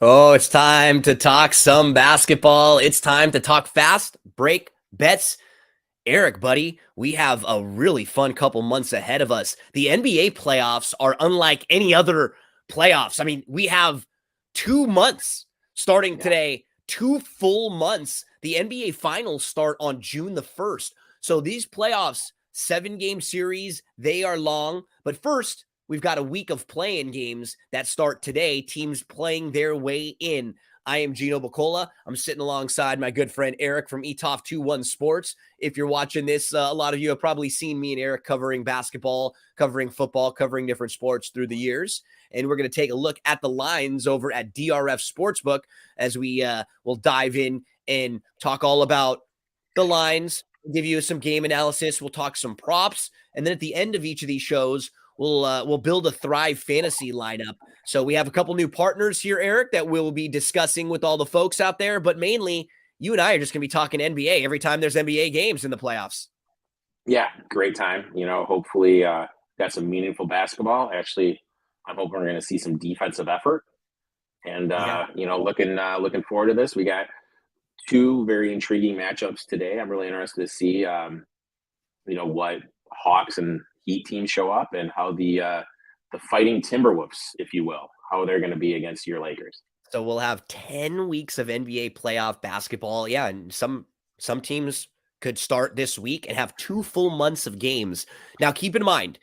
Oh, it's time to talk some basketball. It's time to talk fast break bets. Erik, buddy, we have a really fun couple months ahead of us. The NBA playoffs are unlike any other playoffs. I mean, we have 2 months starting Yeah. today, 2 full months. The NBA finals start on June the 1st. So these playoffs, 7-game series, they are long. But first, we've got a week of playing games that start today, teams playing their way in. I am Gino I'm sitting alongside my good friend Erik from ETOF 21 Sports. If you're watching this, a lot of you have probably seen me and Erik covering basketball, covering football, covering different sports through the years. And we're going to take a look at the lines over at DRF Sportsbook as we will dive in and talk all about the lines, give you some game analysis. We'll talk some props. And then at the end of each of these shows, we'll build a Thrive fantasy lineup. So we have a couple new partners here, Erik, that we'll be discussing with all the folks out there. But mainly, you and I are just going to be talking NBA every time there's NBA games in the playoffs. Yeah, great time. Hopefully got some meaningful basketball. Actually, I'm hoping we're going to see some defensive effort. And Yeah. looking forward to this. We got two very intriguing matchups today. I'm really interested to see what Hawks and Heat teams show up and how the fighting Timberwolves, if you will, how they're going to be against your Lakers. So we'll have 10 weeks of NBA playoff basketball. Yeah, and some teams could start this week and have 2 full months of games. Now, keep in mind,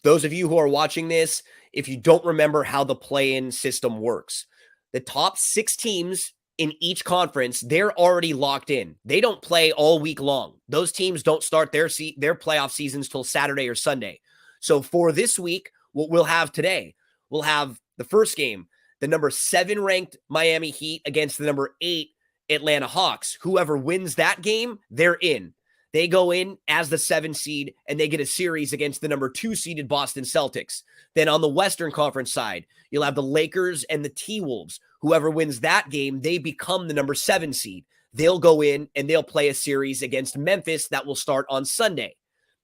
those of you who are watching this, if you don't remember how the play-in system works, the top 6 teams in each conference, they're already locked in. They don't play all week long. Those teams don't start their playoff seasons till Saturday or Sunday. So for this week, what we'll have today, we'll have the first game, the number 7 ranked Miami Heat against the number 8 Atlanta Hawks. Whoever wins that game, they're in. They go in as the 7 seed and they get a series against the number 2 seeded Boston Celtics. Then on the Western Conference side, you'll have the Lakers and the T-Wolves. Whoever wins that game, they become the number 7 seed. They'll go in and they'll play a series against Memphis that will start on Sunday.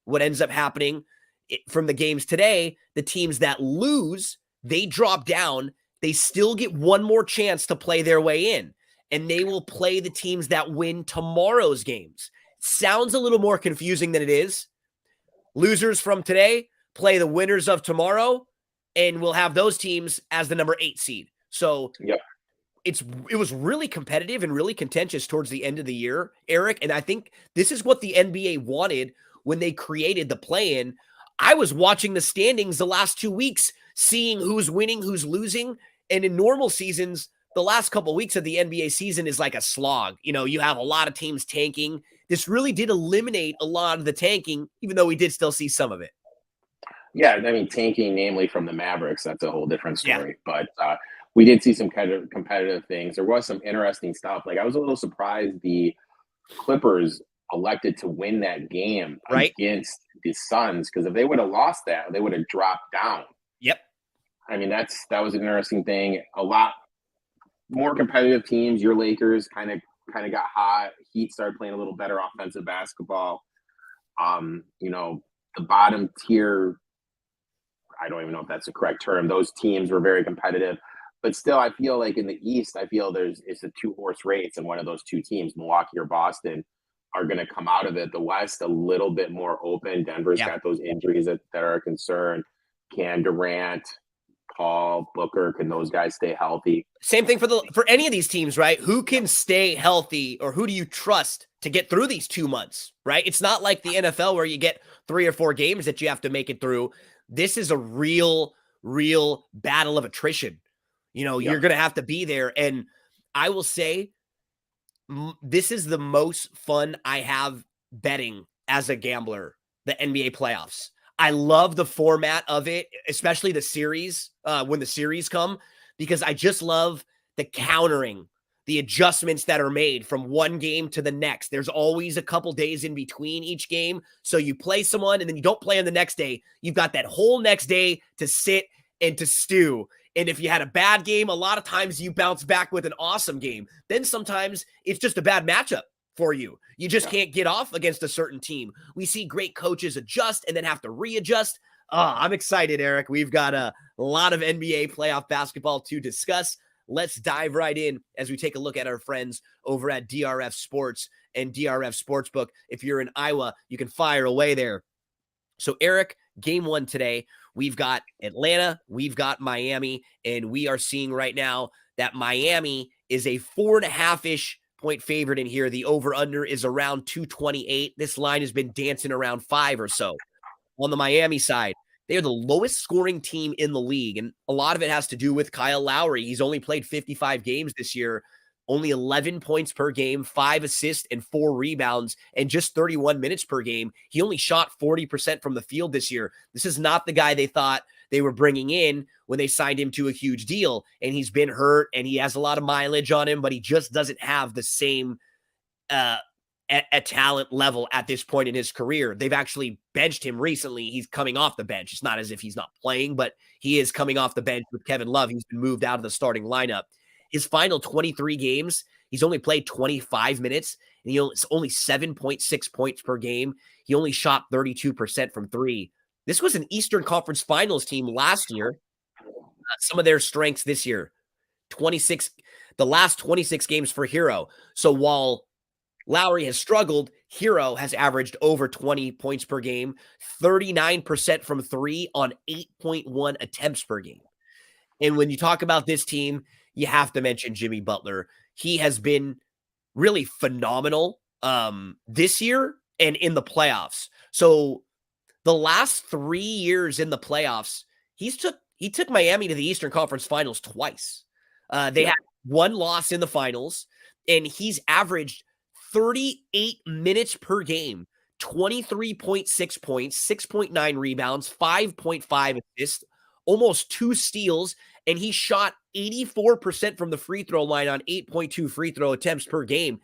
What ends up happening from the games today, the teams that lose, they drop down. They still get one more chance to play their way in, and they will play the teams that win tomorrow's games. Sounds a little more confusing than it is. Losers from today play the winners of tomorrow, and we'll have those teams as the number 8 seed. So Yep. it was really competitive and really contentious towards the end of the year, Erik, and I think this is what the NBA wanted when they created the play-in. I was watching the standings the last 2 weeks, seeing who's winning, who's losing, and in normal seasons, the last couple of weeks of the NBA season is like a slog. You have a lot of teams tanking. This really did eliminate a lot of the tanking, even though we did still see some of it. Yeah, I mean, tanking, namely from the Mavericks, that's a whole different Yeah. story. But we did see some kind of competitive things. There was some interesting stuff. Like, I was a little surprised the Clippers elected to win that game Right? against the Suns, because if they would have lost that, they would have dropped down. Yep. I mean, that was an interesting thing. A lot more competitive teams. Your Lakers kind of got hot. Heat started playing a little better offensive basketball. The bottom tier, I don't even know if that's the correct term. Those teams were very competitive, but still, I feel like in the East, it's a 2-horse race, and one of those two teams, Milwaukee or Boston, are going to come out of it. The West a little bit more open. Denver's got those injuries that are a concern. Can Durant, Paul, Booker, can those guys stay healthy? Same thing for any of these teams, right? Who can stay healthy, or who do you trust to get through these 2 months, right? It's not like the NFL where you get 3 or 4 games that you have to make it through. This is a real battle of attrition. You're going to have to be there. And I will say, this is the most fun I have betting as a gambler, the NBA playoffs. I love the format of it, especially the series, when the series come, because I just love the countering, the adjustments that are made from one game to the next. There's always a couple days in between each game. So you play someone and then you don't play them the next day. You've got that whole next day to sit and to stew. And if you had a bad game, a lot of times you bounce back with an awesome game. Then sometimes it's just a bad matchup for you. You just can't get off against a certain team. We see great coaches adjust and then have to readjust. I'm excited, Erik. We've got a lot of NBA playoff basketball to discuss. let's dive right in as we take a look at our friends over at DRF Sports and DRF Sportsbook. If you're in Iowa, you can fire away there. So, Erik, game one today, we've got Atlanta, we've got Miami, and we are seeing right now that Miami is a 4.5-ish point favorite in here. The over-under is around 228. This line has been dancing around 5 or so. On the Miami side, they are the lowest scoring team in the league, and a lot of it has to do with Kyle Lowry. He's only played 55 games this year, only 11 points per game, 5 assists and 4 rebounds, and just 31 minutes per game. He only shot 40% from the field this year. This is not the guy they thought they were bringing in when they signed him to a huge deal, and he's been hurt, and he has a lot of mileage on him, but he just doesn't have the same at talent level at this point in his career. They've actually benched him recently. He's coming off the bench. It's not as if he's not playing, but he is coming off the bench with Kevin Love. He's been moved out of the starting lineup. His final 23 games, he's only played 25 minutes, and it's only 7.6 points per game. He only shot 32% from 3. This was an Eastern Conference Finals team last year. Some of their strengths this year, the last 26 games for Hero. So while Lowry has struggled, Hero has averaged over 20 points per game, 39% from 3 on 8.1 attempts per game. And when you talk about this team, you have to mention Jimmy Butler. He has been really phenomenal this year and in the playoffs. So the last 3 years in the playoffs, he took Miami to the Eastern Conference Finals twice. They had one loss in the finals, and he's averaged 38 minutes per game, 23.6 points, 6.9 rebounds, 5.5 assists, almost 2 steals, and he shot 84% from the free throw line on 8.2 free throw attempts per game.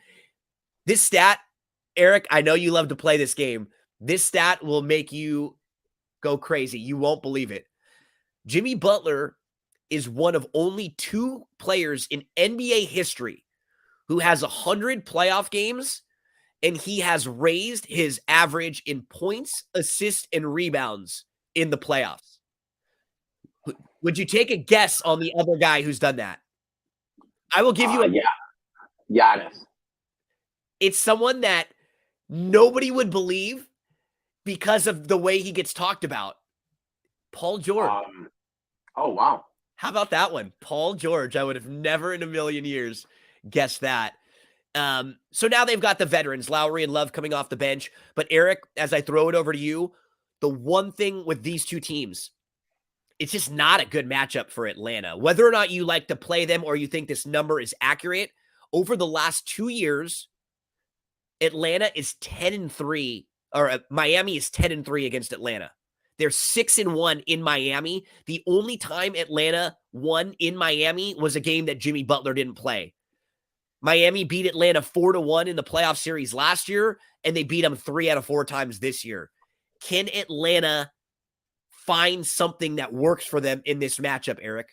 This stat, Erik, I know you love to play this game. This stat will make you go crazy. You won't believe it. Jimmy Butler is one of only 2 players in NBA history who has 100 playoff games, and he has raised his average in points, assists, and rebounds in the playoffs. Would you take a guess on the other guy who's done that? I will give you Giannis. It's someone that nobody would believe because of the way he gets talked about. Paul George. Oh, wow. How about that one? Paul George. I would have never in a million years guessed that. So now they've got the veterans, Lowry and Love, coming off the bench. But Erik, as I throw it over to you, the one thing with these two teams, it's just not a good matchup for Atlanta. Whether or not you like to play them or you think this number is accurate, over the last 2 years, Atlanta is 10-3, or Miami is 10-3 against Atlanta. They're 6-1 in Miami. The only time Atlanta won in Miami was a game that Jimmy Butler didn't play. Miami beat Atlanta 4-1 in the playoff series last year, and they beat them 3 out of 4 times this year. Can Atlanta find something that works for them in this matchup, Erik?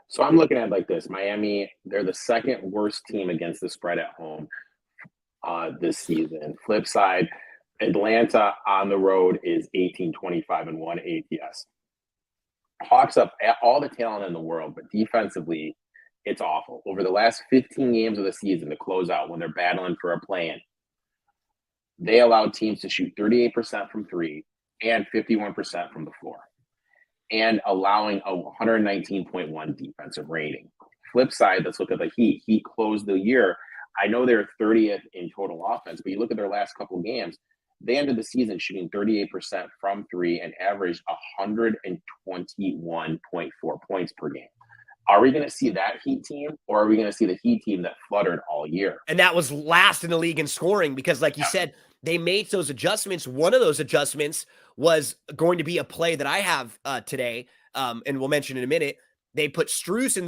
So I'm looking at it like this. Miami, they're the second worst team against the spread at home this season. Flip side, Atlanta on the road is 18-25-1 ATS. Hawks up all the talent in the world, but defensively, it's awful. Over the last 15 games of the season to close out when they're battling for a play-in, they allowed teams to shoot 38% from 3 and 51% from the floor, and allowing a 119.1 defensive rating. Flip side, let's look at the Heat. Heat closed the year. I know they're 30th in total offense, but you look at their last couple games, they ended the season shooting 38% from 3 and averaged 121.4 points per game. Are we going to see that Heat team, or are we going to see the Heat team that fluttered all year? And that was last in the league in scoring because, like you said, they made those adjustments. One of those adjustments was going to be a play that I have today, and we'll mention in a minute. They put Strus back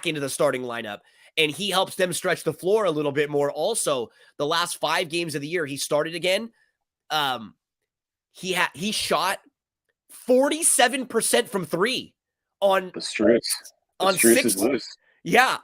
into the starting lineup, and he helps them stretch the floor a little bit more. Also, the last 5 games of the year, he started again. He shot 47% from 3 on the Strus. On Strus 6 is loose. Yeah,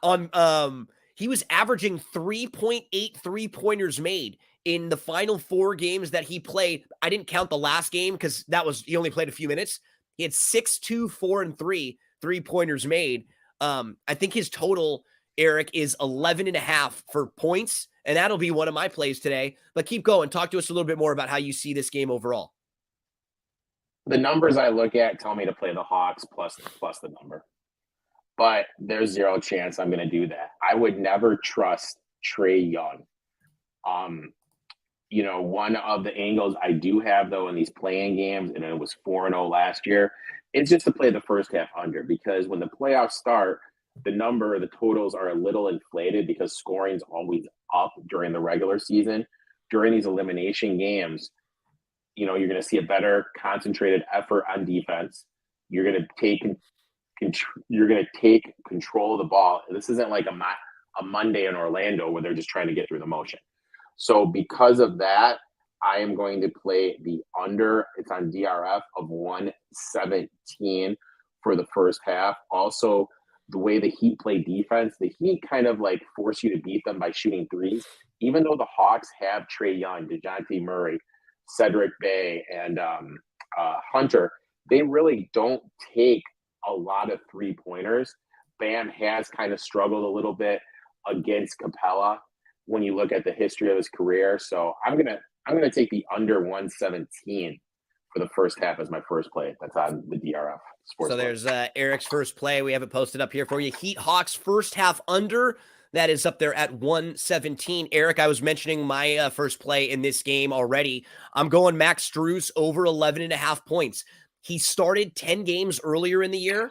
he was averaging 3.8 3-pointers made in the final 4 games that he played. I didn't count the last game because he only played a few minutes. He had 6, 2, 4, and 3 3-pointers made. I think his total, Erik, is 11.5 for points, and that'll be one of my plays today. But keep going. Talk to us a little bit more about how you see this game overall. The numbers I look at tell me to play the Hawks plus the number, but there's zero chance I'm going to do that. I would never trust Trae Young. One of the angles I do have though in these playing games, and it was 4-0 last year, it's just to play the first half under, because when the playoffs start, the totals are a little inflated because scoring's always up during the regular season. During these elimination games, you're going to see a better concentrated effort on defense. You're going to take control of the ball. This isn't like a Monday in Orlando where they're just trying to get through the motion. So because of that, I am going to play the under. It's on DRF of 117 for the first half. Also, the way the Heat play defense, the Heat kind of like force you to beat them by shooting threes. Even though the Hawks have Trae Young, DeJounte Murray, Cedric Bay, and Hunter, they really don't take a lot of three-pointers. Bam has kind of struggled a little bit against Capella when you look at the history of his career. So I'm gonna take the under 117 for the first half as my first play. That's on the DRF Sports. So there's Erik's first play. We have it posted up here for you. Heat Hawks first half under. That is up there at 117. Erik, I was mentioning my first play in this game already. I'm going Max Strus over 11.5 points. He started 10 games earlier in the year,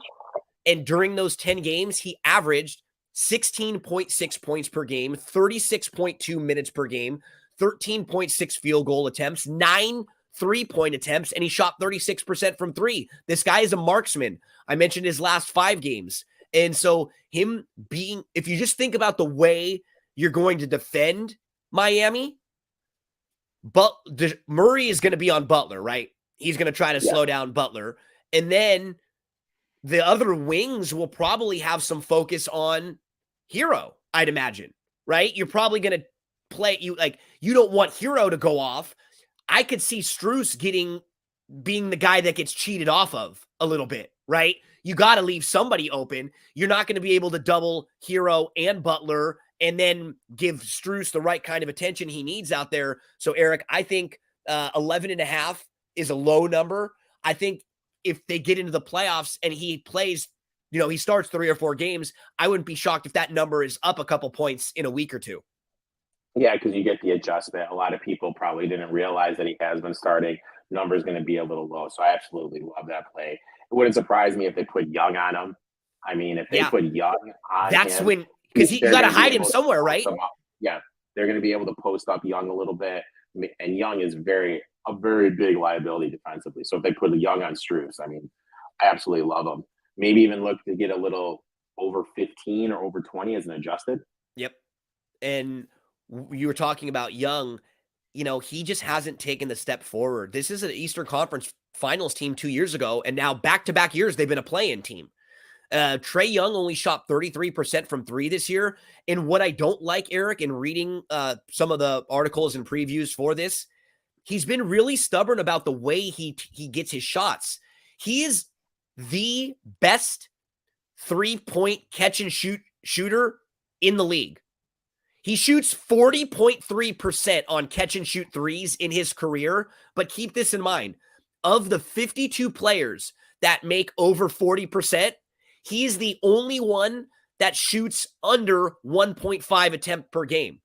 and during those 10 games, he averaged 16.6 points per game, 36.2 minutes per game, 13.6 field goal attempts, 9 3-point attempts, and he shot 36% from three. This guy is a marksman. I mentioned his last 5 games. And so him being, if you just think about the way you're going to defend Miami, but Murray is going to be on Butler, right? He's going to try to slow down Butler. And then the other wings will probably have some focus on Hero, I'd imagine, right? You're probably going to play, you don't want Hero to go off. I could see Strus being the guy that gets cheated off of a little bit, right? You got to leave somebody open. You're not going to be able to double Hero and Butler and then give Strus the right kind of attention he needs out there. So, Erik, I think 11.5 is a low number. I think if they get into the playoffs and he plays, he starts 3 or 4 games, I wouldn't be shocked if that number is up a couple points in a week or two. Yeah, because you get the adjustment. A lot of people probably didn't realize that he has been starting. Number is going to be a little low. So I absolutely love that play. It wouldn't surprise me if they put Young on him. I mean, if they put Young on that's him, when, because you got to hide him somewhere, right? Yeah, they're going to be able to post up Young a little bit. And Young is a very big liability defensively. So if they put Young on Strus, I mean, I absolutely love him. Maybe even look to get a little over 15 or over 20 as an adjusted. Yep. And you were talking about Young, he just hasn't taken the step forward. This is an Eastern Conference Finals team 2 years ago, and now back-to-back years they've been a play-in team. Trae Young only shot 33% from 3 this year, and what I don't like, Erik, in reading some of the articles and previews for this, he's been really stubborn about the way he gets his shots. He is the best 3-point catch-and-shoot shooter in the league. He shoots 40.3% on catch-and-shoot threes in his career, but keep this in mind. Of the 52 players that make over 40%, he's the only one that shoots under 1.5 attempt per game.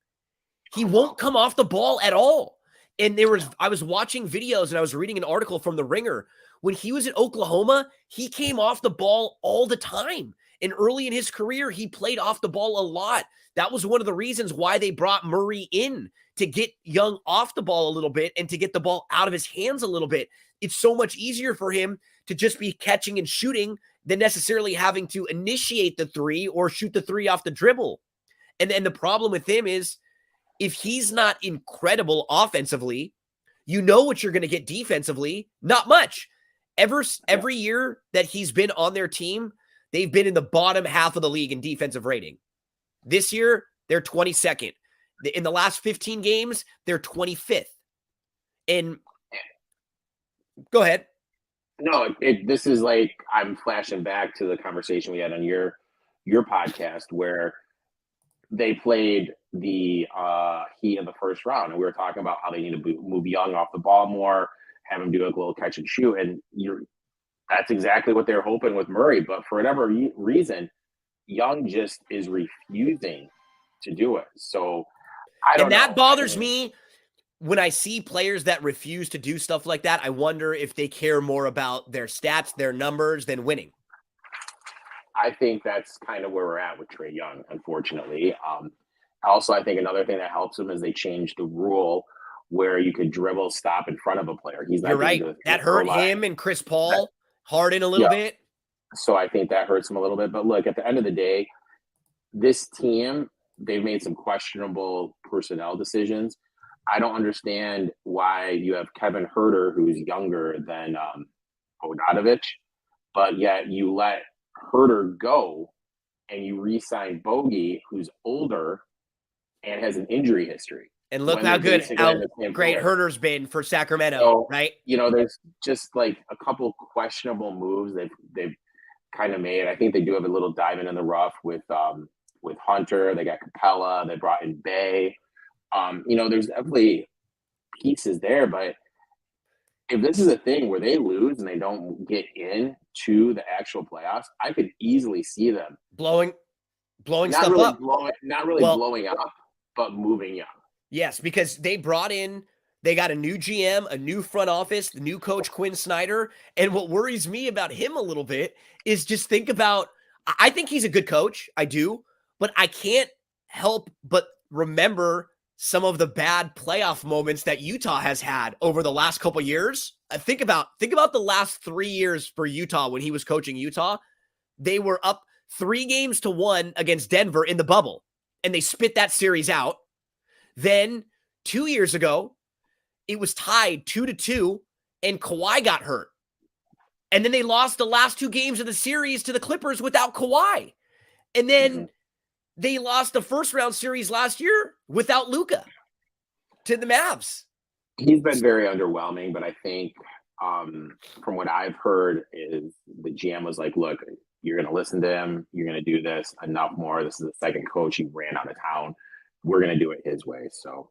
He won't come off the ball at all. And I was watching videos and I was reading an article from The Ringer. When he was in Oklahoma, he came off the ball all the time. And early in his career, he played off the ball a lot. That was one of the reasons why they brought Murray in, to get Young off the ball a little bit and to get the ball out of his hands a little bit. It's so much easier for him to just be catching and shooting than necessarily having to initiate the 3 or shoot the 3 off the dribble. And then the problem with him is, if he's not incredible offensively, what you're going to get defensively, not much. Every year that he's been on their team, they've been in the bottom half of the league in defensive rating. This year, they're 22nd. In the last 15 games, they're 25th. And go ahead. No, this is like I'm flashing back to the conversation we had on your your podcast where they played the Heat in the first round, and we were talking about how they need to move Young off the ball more, have him do a little catch and shoot, and that's exactly what they're hoping with Murray. But for whatever reason, Young just is refusing to do it. So I don't know. And that bothers me when I see players that refuse to do stuff like that. I wonder if they care more about their stats, their numbers, than winning. I think that's kind of where we're at with Trae Young, unfortunately. Also, I think another thing that helps him is they changed the rule where you could dribble, stop in front of a player. He's not. You're right. That hurt him and Chris Paul, Harden a little bit. So I think that hurts him a little bit. But look, at the end of the day, this team, they've made some questionable personnel decisions. I don't understand why you have Kevin Huerter, who's younger than Bogdanovic, but yet you let Huerter go and you re-sign Bogey, who's older and has an injury history. And look how great Huerter's been for Sacramento, so, right? There's just like a couple questionable moves they've kind of made. I think they do have a little diamond in the rough with Hunter. They got Capella. They brought in Bay. There's definitely pieces there, but if this is a thing where they lose and they don't get into the actual playoffs, I could easily see them blowing not stuff really up. Blowing up, but moving up. Yes, because they got a new GM, a new front office, the new coach, Quinn Snyder. And what worries me about him a little bit is just think about, I think he's a good coach. I do, but I can't help but remember some of the bad playoff moments that Utah has had over the last couple of years. Think about the last 3 years for Utah when he was coaching Utah. They were up 3-1 against Denver in the bubble, and they spit that series out. Then 2 years ago, it was tied 2-2, and Kawhi got hurt. And then they lost the last 2 games of the series to the Clippers without Kawhi. And then they lost the first round series last year without Luka to the Mavs. He's been very underwhelming, but I think from what I've heard is the GM was like, look, you're going to listen to him. You're going to do this enough more. This is the second coach. He ran out of town. We're going to do it his way. So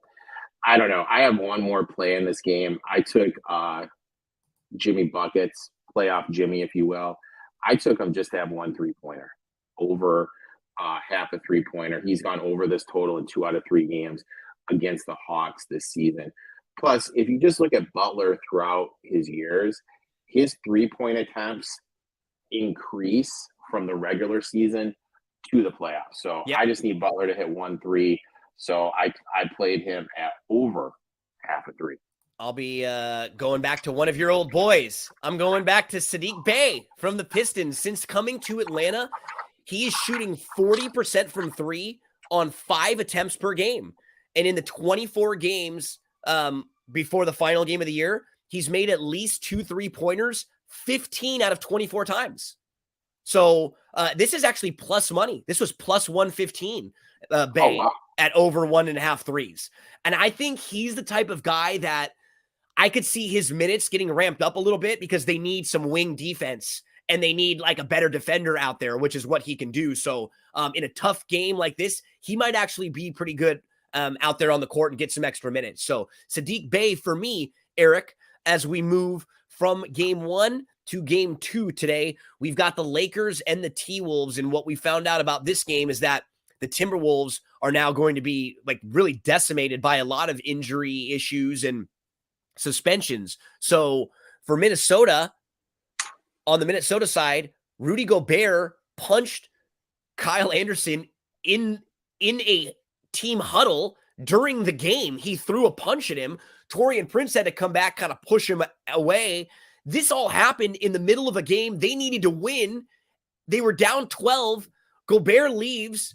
I don't know. I have one more play in this game. I took Jimmy Buckets, playoff Jimmy, if you will. I took him just to have 1 3-pointer over half a 3-pointer. He's gone over this total in 2 out of 3 games against the Hawks this season. Plus, if you just look at Butler throughout his years, his 3-point attempts increase from the regular season to the playoffs. So I just need Butler to hit 1 3. So I played him at over half a 3. I'll be going back to one of your old boys. I'm going back to Saddiq Bey from the Pistons. Since coming to Atlanta, he is shooting 40% from 3 on 5 attempts per game. And in the 24 games before the final game of the year, he's made at least 2 3-pointers 15 out of 24 times. So this is actually plus money. This was plus 115 Bey at over 1.5 threes. And I think he's the type of guy that I could see his minutes getting ramped up a little bit because they need some wing defense and they need like a better defender out there, which is what he can do. So in a tough game like this, he might actually be pretty good out there on the court and get some extra minutes. So Saddiq Bey for me, Erik, as we move from game 1 to game 2 today, we've got the Lakers and the T-Wolves. And what we found out about this game is that the Timberwolves are now going to be like really decimated by a lot of injury issues and suspensions. So for Minnesota, on the Minnesota side, Rudy Gobert punched Kyle Anderson in a team huddle during the game. He threw a punch at him. Taurean Prince had to come back, kind of push him away. This all happened in the middle of a game. They needed to win. They were down 12. Gobert leaves.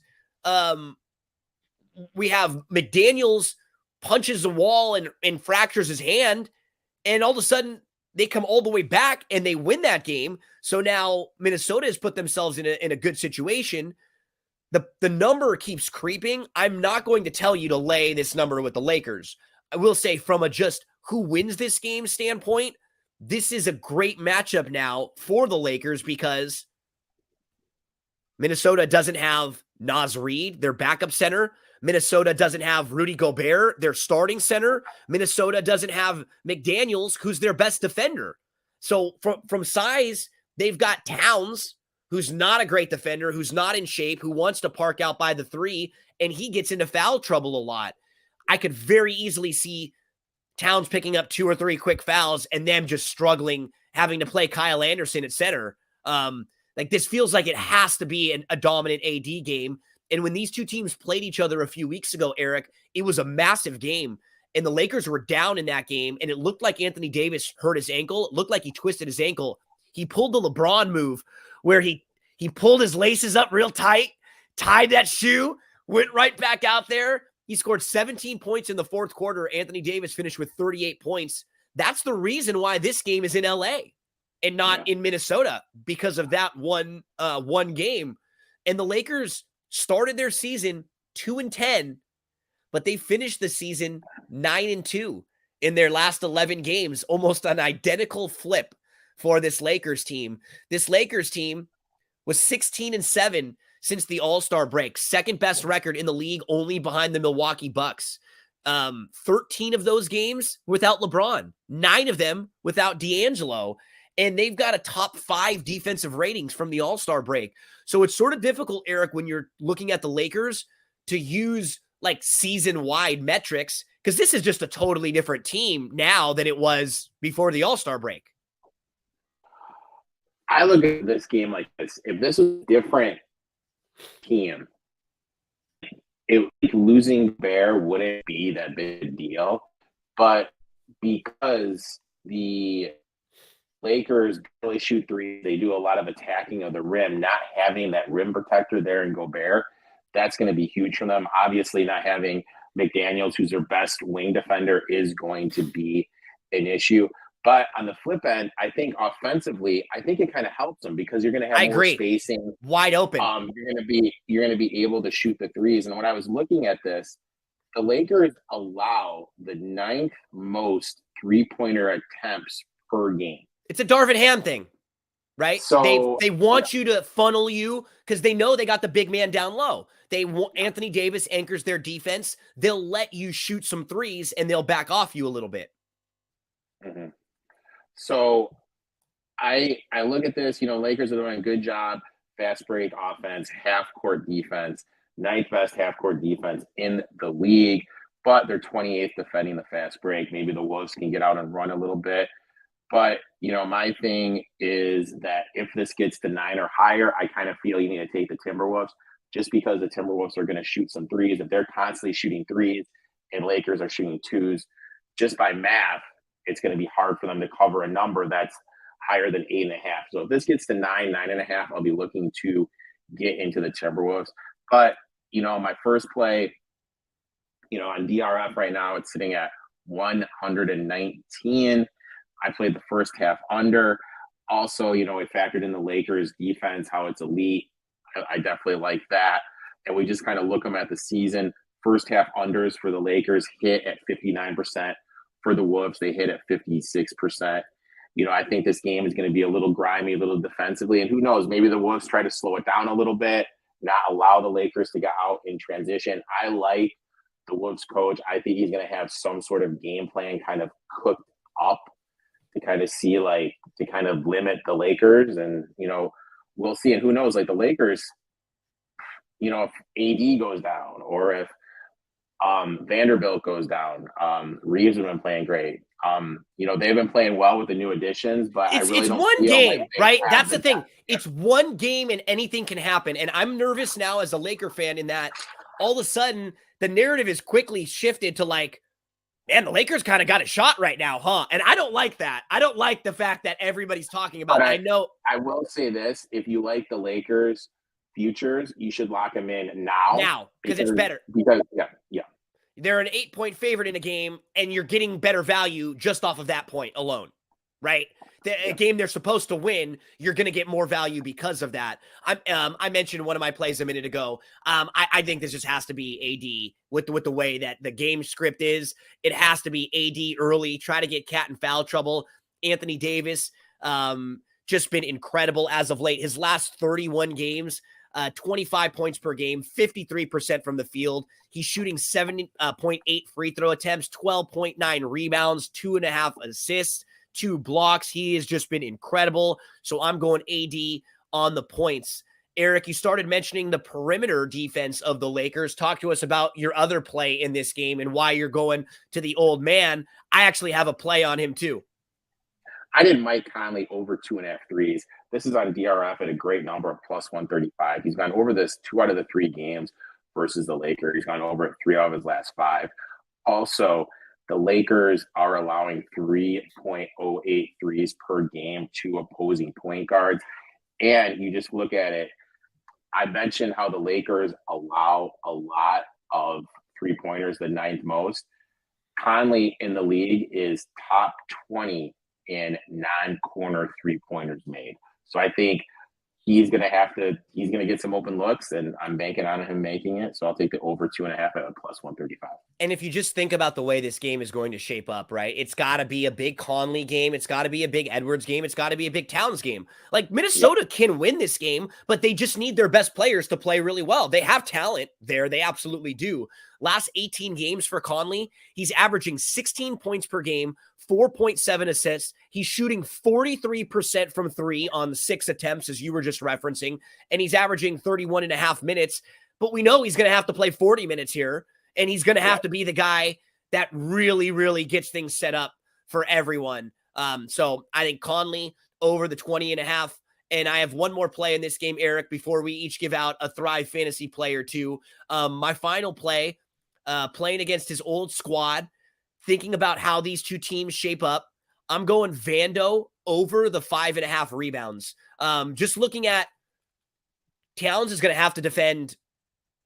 We have McDaniels punches the wall and fractures his hand. And all of a sudden, they come all the way back and they win that game. So now Minnesota has put themselves in a good situation. The number keeps creeping. I'm not going to tell you to lay this number with the Lakers. I will say from a just who wins this game standpoint, this is a great matchup now for the Lakers because Minnesota doesn't have Naz Reid, their backup center. Minnesota doesn't have Rudy Gobert, their starting center. Minnesota doesn't have McDaniels, who's their best defender. So from size, they've got Towns, who's not a great defender, who's not in shape, who wants to park out by the three, and he gets into foul trouble a lot. I could very easily see Towns picking up 2 or 3 quick fouls and them just struggling, having to play Kyle Anderson at center. Like this feels like it has to be a dominant AD game. And when these two teams played each other a few weeks ago, Erik, it was a massive game. And the Lakers were down in that game. And it looked like Anthony Davis hurt his ankle. It looked like he twisted his ankle. He pulled the LeBron move where he pulled his laces up real tight, tied that shoe, went right back out there. He scored 17 points in the fourth quarter. Anthony Davis finished with 38 points. That's the reason why this game is in LA and not in Minnesota, because of that one game. And the Lakers started their season 2-10, but they finished the season 9-2 in their last 11 games, almost an identical flip for this Lakers team. This Lakers team was 16-7 since the All-Star break, second best record in the league, only behind the Milwaukee Bucks. 13 of those games without LeBron, 9 of them without D'Angelo, and they've got a top 5 defensive ratings from the All-Star break. So it's sort of difficult, Erik, when you're looking at the Lakers to use like season-wide metrics, because this is just a totally different team now than it was before the All-Star break. I look at this game like this. If this was a different team, losing Bear wouldn't be that big a deal. But because the Lakers really shoot threes, they do a lot of attacking of the rim, not having that rim protector there in Gobert, that's going to be huge for them. Obviously, not having McDaniels, who's their best wing defender, is going to be an issue. But on the flip end, I think offensively, I think it kind of helps them because you're going to have more spacing, wide open. You're going to be able to shoot the threes. And when I was looking at this, the Lakers allow the 9th most 3-pointer attempts per game. It's a Darvin Ham thing, right? So they want you to funnel you because they know they got the big man down low. Anthony Davis anchors their defense. They'll let you shoot some threes and they'll back off you a little bit. Mm-hmm. So I look at this, Lakers are doing a good job, fast break offense, half-court defense, 9th best half-court defense in the league, but they're 28th defending the fast break. Maybe the Wolves can get out and run a little bit. But, my thing is that if this gets to 9 or higher, I kind of feel you need to take the Timberwolves just because the Timberwolves are going to shoot some threes. If they're constantly shooting threes and Lakers are shooting twos, just by math, it's going to be hard for them to cover a number that's higher than 8.5. So if this gets to 9.5, I'll be looking to get into the Timberwolves. But, my first play, on DRF right now, it's sitting at 119. I played the first half under. Also, we factored in the Lakers defense, how it's elite. I definitely like that. And we just kind of look them at the season. First half unders for the Lakers hit at 59%. For the Wolves, they hit at 56%. I think this game is going to be a little grimy, a little defensively. And who knows, maybe the Wolves try to slow it down a little bit, not allow the Lakers to get out in transition. I like the Wolves coach. I think he's going to have some sort of game plan kind of cooked up to kind of see, to kind of limit the Lakers. And, we'll see. And who knows, the Lakers, if AD goes down or if Vanderbilt goes down, Reeves has been playing great. They've been playing well with the new additions, but it's don't one feel game, like right? That's the thing. It's one game and anything can happen. And I'm nervous now as a Laker fan in that all of a sudden the narrative is quickly shifted to man, the Lakers kind of got a shot right now, huh? And I don't like that. I don't like the fact that everybody's talking about it. I will say this. If you like the Lakers futures, you should lock them in now. Because it's better. Yeah. They're an 8-point favorite in a game, and you're getting better value just off of that point alone, right? A game they're supposed to win, you're going to get more value because of that. I mentioned one of my plays a minute ago. I think this just has to be AD with the way that the game script is. It has to be AD early, try to get Cat in foul trouble. Anthony Davis, just been incredible as of late. His last 31 games, 25 points per game, 53% from the field. He's shooting 7.8 free throw attempts, 12.9 rebounds, 2.5 assists, 2 blocks. He has just been incredible. So I'm going AD on the points. Erik, you started mentioning the perimeter defense of the Lakers. Talk to us about your other play in this game and why you're going to the old man. I actually have a play on him too. I did Mike Conley over 2.5 threes. This is on DRF at a great number of plus 135. He's gone over this 2 out of the 3 games versus the Lakers. He's gone over it 3 out of his last 5. Also, the Lakers are allowing 3.08 threes per game to opposing point guards. And you just look at it, I mentioned how the Lakers allow a lot of 3-pointers, the 9th most. Conley in the league is top 20 in non-corner 3-pointers made. So I think he's going to get some open looks, and I'm banking on him making it. So I'll take the over 2.5 at a plus 135. And if you just think about the way this game is going to shape up, right? It's got to be a big Conley game. It's got to be a big Edwards game. It's got to be a big Towns game. Like Minnesota can win this game, but they just need their best players to play really well. They have talent there. They absolutely do. Last 18 games for Conley, he's averaging 16 points per game, 4.7 assists. He's shooting 43% from 3 on 6 attempts, as you were just referencing, and he's averaging 31.5 minutes. But we know he's going to have to play 40 minutes here, and he's going to have to be the guy that really, really gets things set up for everyone. So I think Conley over the 20.5. And I have one more play in this game, Erik, before we each give out a Thrive fantasy play or two. My final play, playing against his old squad, thinking about how these two teams shape up, I'm going Vando over the 5.5 rebounds. Just looking at Towns is going to have to defend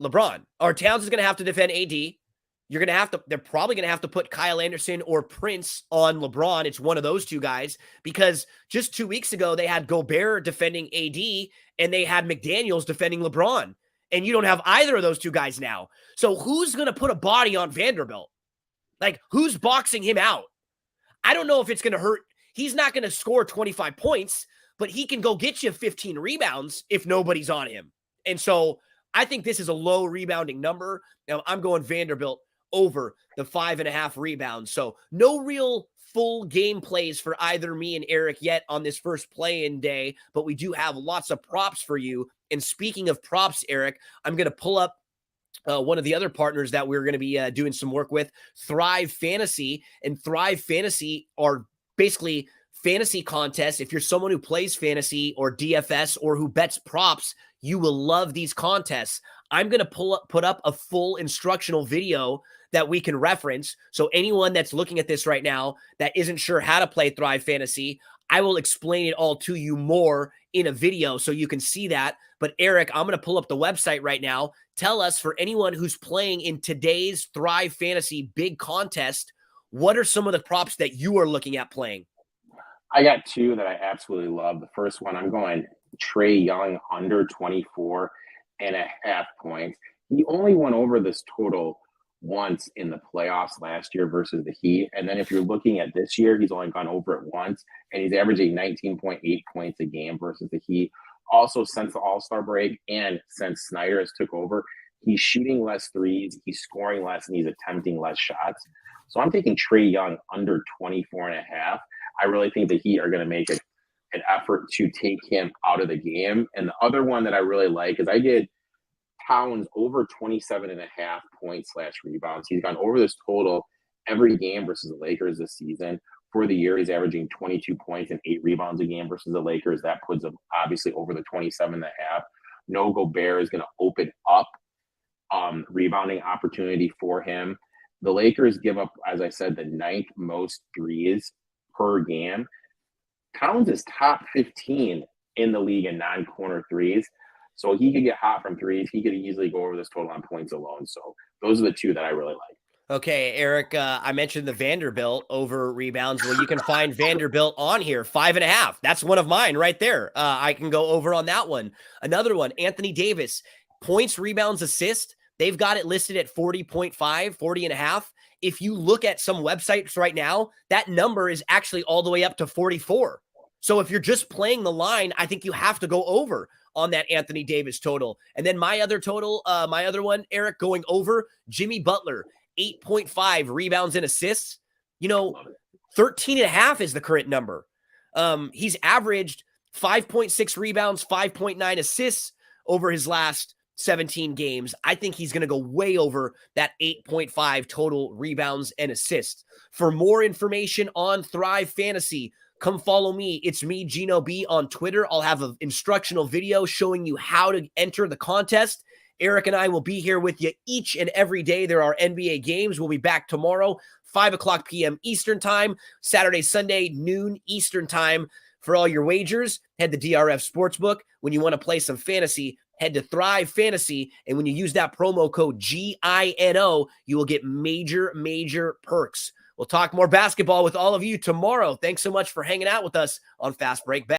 LeBron, or Towns is going to have to defend AD. They're probably going to have to put Kyle Anderson or Prince on LeBron. It's one of those two guys, because just 2 weeks ago, they had Gobert defending AD and they had McDaniels defending LeBron. And you don't have either of those two guys now. So who's going to put a body on Vanderbilt? Like, who's boxing him out? I don't know if it's going to hurt. He's not going to score 25 points, but he can go get you 15 rebounds if nobody's on him. And so I think this is a low rebounding number. Now I'm going Vanderbilt over the 5.5 rebounds. So no real full game plays for either me and Erik yet on this first play-in day, but we do have lots of props for you. And speaking of props, Erik, I'm going to pull up one of the other partners that we're going to be doing some work with, Thrive Fantasy. And Thrive Fantasy are basically fantasy contests. If you're someone who plays fantasy or DFS or who bets props, you will love these contests. I'm going to put up a full instructional video that we can reference. So anyone that's looking at this right now that isn't sure how to play Thrive Fantasy, I will explain it all to you more in a video so you can see that. But Erik, I'm going to pull up the website right now. Tell us, for anyone who's playing in today's Thrive Fantasy big contest, what are some of the props that you are looking at playing? I got 2 that I absolutely love. The first one, I'm going Trae Young under 24.5 points. He only went over this total once in the playoffs last year versus the Heat. And then if you're looking at this year, he's only gone over it once, and he's averaging 19.8 points a game versus the Heat. Also, since the All-Star break and since Snyder has took over, he's shooting less threes, he's scoring less, and he's attempting less shots. So I'm taking Trae Young under 24.5. I really think the Heat are going to make it an effort to take him out of the game. And the other one that I really like is I did Towns over 27.5 points / rebounds. He's gone over this total every game versus the Lakers this season. For the year, he's averaging 22 points and 8 rebounds a game versus the Lakers. That puts him obviously over the 27.5. No Gobert is going to open up rebounding opportunity for him. The Lakers give up, as I said, the 9th most threes per game. Towns is top 15 in the league in non-corner threes. So he could get hot from threes. He could easily go over this total on points alone. So those are the 2 that I really like. Okay, Erik, I mentioned the Vanderbilt over rebounds. Well, you can find Vanderbilt on here, 5.5. That's one of mine right there. I can go over on that one. Another one, Anthony Davis, points, rebounds, assist. They've got it listed at 40.5, 40.5. If you look at some websites right now, that number is actually all the way up to 44. So if you're just playing the line, I think you have to go over on that Anthony Davis total. And then my other total, my other one, Erik, going over, Jimmy Butler, 8.5 rebounds and assists. 13.5 is the current number. He's averaged 5.6 rebounds, 5.9 assists over his last 17 games. I think he's going to go way over that 8.5 total rebounds and assists. For more information on Thrive Fantasy, come follow me. It's me, Gino B, on Twitter. I'll have an instructional video showing you how to enter the contest. Erik and I will be here with you each and every day. There are NBA games. We'll be back tomorrow, 5 o'clock p.m. Eastern time, Saturday, Sunday, noon Eastern time. For all your wagers, head to DRF Sportsbook. When you want to play some fantasy, head to Thrive Fantasy. And when you use that promo code GINO, you will get major perks. We'll talk more basketball with all of you tomorrow. Thanks so much for hanging out with us on Fast Break Bet.